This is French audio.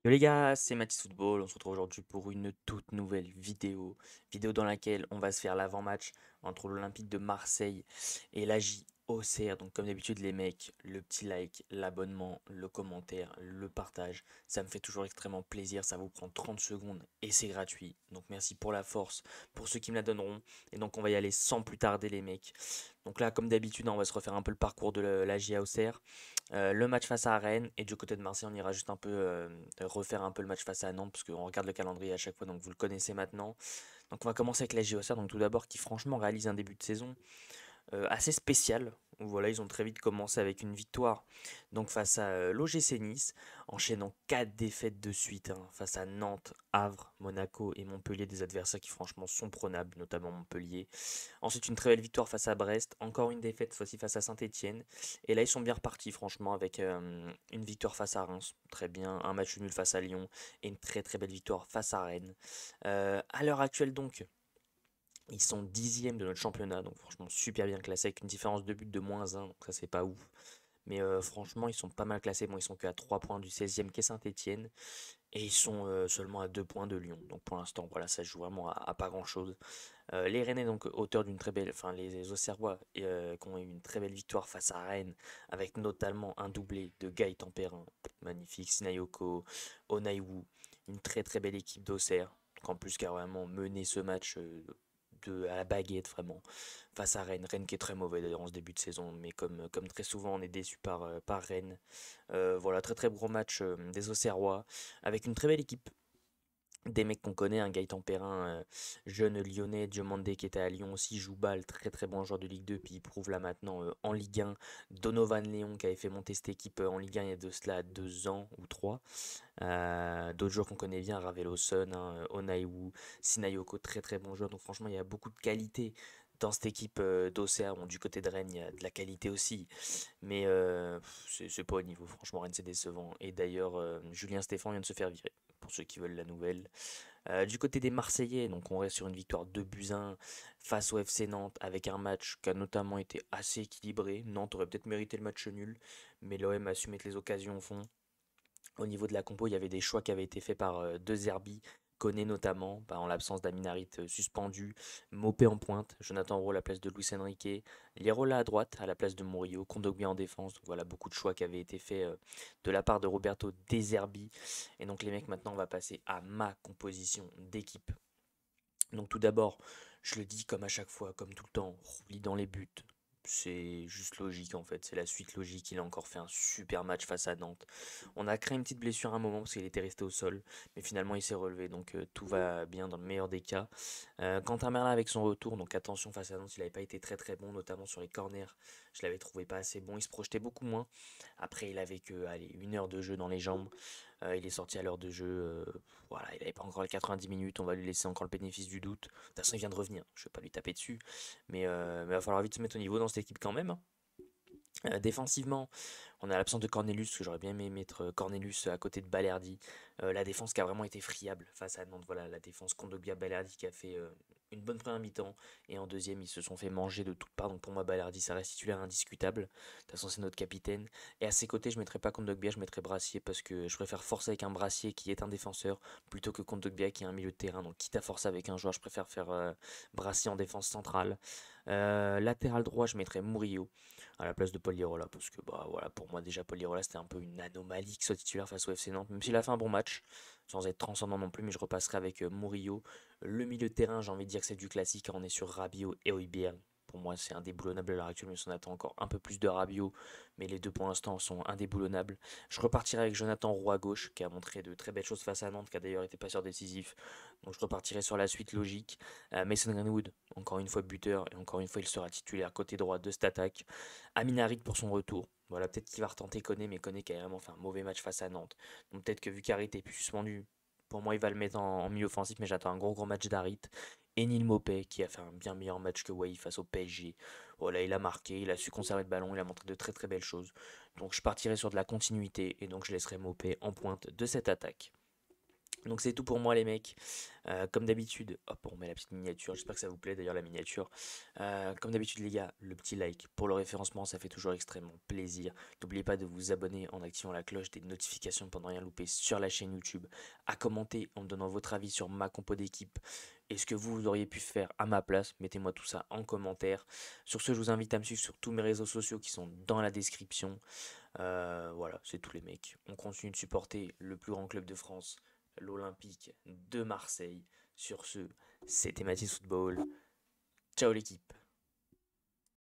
Yo les gars, c'est Mathis Football, on se retrouve aujourd'hui pour une toute nouvelle vidéo dans laquelle on va se faire l'avant-match entre l'Olympique de Marseille et l'AJ Auxerre. Donc comme d'habitude les mecs, le petit like, l'abonnement, le commentaire, le partage, ça me fait toujours extrêmement plaisir, ça vous prend 30 secondes et c'est gratuit. Donc merci pour la force, pour ceux qui me la donneront. Et donc on va y aller sans plus tarder les mecs. Donc là comme d'habitude on va se refaire un peu le parcours de l'AJ Auxerre. Le match face à Rennes et du côté de Marseille, on ira juste un peu refaire un peu le match face à Nantes parce qu'on regarde le calendrier à chaque fois, donc vous le connaissez maintenant. Donc on va commencer avec la JOCR, donc tout d'abord qui franchement réalise un début de saison assez spécial. Voilà, ils ont très vite commencé avec une victoire donc face à l'OGC Nice, enchaînant 4 défaites de suite face à Nantes, Havre, Monaco et Montpellier, des adversaires qui franchement sont prenables, notamment Montpellier. Ensuite, une très belle victoire face à Brest, encore une défaite cette fois-ci face à Saint-Étienne. Et là, ils sont bien repartis, franchement, avec une victoire face à Reims, très bien, un match nul face à Lyon et une très très belle victoire face à Rennes. À l'heure actuelle, donc, ils sont dixièmes de notre championnat, donc franchement super bien classés, avec une différence de but de -1, donc ça c'est pas ouf. Mais franchement, ils sont pas mal classés. Bon, ils sont qu'à 3 points du 16e qu'est Saint-Étienne. Et ils sont seulement à 2 points de Lyon. Donc pour l'instant, voilà, ça se joue vraiment à pas grand-chose. Les Rennais, donc auteurs d'une très belle, enfin les Auxerrois, qui ont eu une très belle victoire face à Rennes, avec notamment un doublé de Gaëtan Perrin, magnifique, Sinayoko, Onaiwu, une très très belle équipe d'Auxerre, en plus qui a vraiment mené ce match à la baguette vraiment face à Rennes. Rennes qui est très mauvais d'ailleurs en ce début de saison, mais comme très souvent on est déçu par Rennes. Voilà, très très gros match des Auxerrois, avec une très belle équipe des mecs qu'on connaît, un Gaëtan Perrin, jeune lyonnais, Diomandé qui était à Lyon aussi, joue balle, très très bon joueur de Ligue 2, puis il prouve là maintenant en Ligue 1. Donovan Léon qui avait fait monter cette équipe en Ligue 1 il y a de cela 2 ans ou 3. D'autres joueurs qu'on connaît bien, Ravelo Sun, Onaiwu, Sinayoko, très très bon joueur. Donc franchement, il y a beaucoup de qualité dans cette équipe d'Auxerre. Bon, du côté de Rennes, il y a de la qualité aussi. Mais c'est pas au niveau. Franchement, Rennes, c'est décevant. Et d'ailleurs, Julien Stéphan vient de se faire virer, pour ceux qui veulent la nouvelle. Du côté des Marseillais, donc on reste sur une victoire 2-1 face au FC Nantes, avec un match qui a notamment été assez équilibré. Nantes aurait peut-être mérité le match nul, mais l'OM a su mettre les occasions au fond. Au niveau de la compo, il y avait des choix qui avaient été faits par De Zerbi, Koné notamment, en l'absence d'Aminarit suspendu, Mopé en pointe, Jonathan Rowe à la place de Luis Enrique, Lirola à droite à la place de Murillo, Kondogbia en défense. Donc voilà, beaucoup de choix qui avaient été faits de la part de Roberto De Zerbi. Et donc les mecs, maintenant on va passer à ma composition d'équipe. Donc tout d'abord, je le dis comme à chaque fois, comme tout le temps, Rouli dans les buts. C'est juste logique en fait, c'est la suite logique. Il a encore fait un super match face à Nantes. On a créé une petite blessure à un moment parce qu'il était resté au sol, mais finalement il s'est relevé, donc tout va bien dans le meilleur des cas. Quentin Merlin avec son retour, donc attention face à Nantes, il n'avait pas été très très bon, notamment sur les corners. Je l'avais trouvé pas assez bon, il se projetait beaucoup moins. Après, il avait que allez, 1 heure de jeu dans les jambes. Il est sorti à l'heure de jeu. Voilà, il n'avait pas encore les 90 minutes. On va lui laisser encore le bénéfice du doute. De toute façon, il vient de revenir. Je ne vais pas lui taper dessus. Mais il va falloir vite se mettre au niveau dans cette équipe quand même, hein. Défensivement, on a l'absence de Cornelius, que j'aurais bien aimé mettre Cornelius à côté de Balerdi. La défense qui a vraiment été friable face à Nantes. Voilà, la défense Kondogbia Balerdi qui a fait une bonne première mi-temps. Et en deuxième, ils se sont fait manger de toutes parts. Donc pour moi, Balerdi, ça reste titulaire indiscutable. De toute façon, c'est notre capitaine. Et à ses côtés, je ne mettrai pas Kondogbia, je mettrai Brassier parce que je préfère forcer avec un Brassier qui est un défenseur plutôt que Kondogbia qui est un milieu de terrain. Donc quitte à forcer avec un joueur, je préfère faire Brassier en défense centrale. Latéral droit, je mettrai Murillo à la place de Paul Lirola parce que bah voilà, pour moi déjà Paul Lirola c'était un peu une anomalie qu'il soit titulaire face au FC Nantes, même s'il a fait un bon match sans être transcendant non plus. Mais je repasserai avec Murillo. Le milieu de terrain, j'ai envie de dire que c'est du classique car on est sur Rabiot et Højbjerg. Pour moi, c'est indéboulonnable à l'heure actuelle, mais on attend encore un peu plus de Rabiot. Mais les deux pour l'instant sont indéboulonnables. Je repartirai avec Jonathan Roux à gauche, qui a montré de très belles choses face à Nantes, qui a d'ailleurs été passeur décisif. Donc je repartirai sur la suite logique. Mason Greenwood, encore une fois buteur, et encore une fois il sera titulaire côté droit de cette attaque. Aminarit pour son retour. Voilà, peut-être qu'il va retenter Koné, mais Koné qui a vraiment fait un mauvais match face à Nantes. Donc peut-être que vu qu'Harit est plus suspendu, pour moi il va le mettre en milieu offensif, mais j'attends un gros match d'Harit. Et Neil Maupay qui a fait un bien meilleur match que Wai face au PSG. Voilà, il a marqué, il a su conserver le ballon, il a montré de très très belles choses. Donc je partirai sur de la continuité et donc je laisserai Maupay en pointe de cette attaque. Donc c'est tout pour moi les mecs. Comme d'habitude, hop, on met la petite miniature. J'espère que ça vous plaît d'ailleurs la miniature. Comme d'habitude les gars, le petit like pour le référencement, ça fait toujours extrêmement plaisir. N'oubliez pas de vous abonner en activant la cloche des notifications pour ne rien louper sur la chaîne YouTube. À commenter en me donnant votre avis sur ma compo d'équipe et ce que vous auriez pu faire à ma place. Mettez-moi tout ça en commentaire. Sur ce, je vous invite à me suivre sur tous mes réseaux sociaux qui sont dans la description. Voilà, c'est tous les mecs. On continue de supporter le plus grand club de France, l'Olympique de Marseille. Sur ce, c'était Mathis Football. Ciao l'équipe.